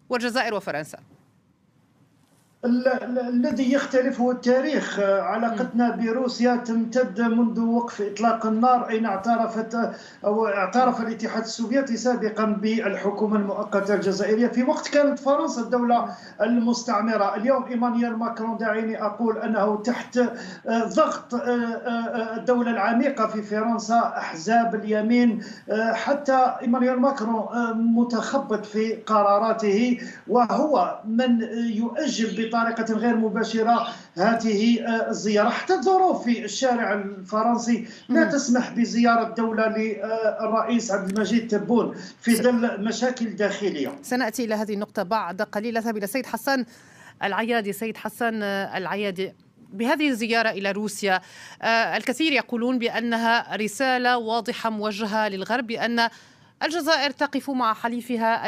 والجزائر وفرنسا. الذي يختلف هو التاريخ. علاقتنا بروسيا تمتد منذ وقف إطلاق النار، أين اعترف الاتحاد السوفيتي سابقا بالحكومة المؤقتة الجزائرية في وقت كانت فرنسا الدولة المستعمرة. اليوم إيمانويل ماكرون، دعيني أقول أنه تحت ضغط الدولة العميقة في فرنسا، أحزاب اليمين، حتى إيمانويل ماكرون متخبط في قراراته، وهو من يؤجل بطريقة غير مباشرة هذه الزيارة. حتى الظروف في الشارع الفرنسي لا تسمح بزيارة دولة للرئيس عبد المجيد تبون في ظل مشاكل داخلية. سنأتي إلى هذه النقطة بعد قليل. أذهب إلى سيد حسن العيادي. سيد حسن العيادي، بهذه الزيارة إلى روسيا الكثير يقولون بأنها رسالة واضحة موجهة للغرب بأن الجزائر تقف مع حليفها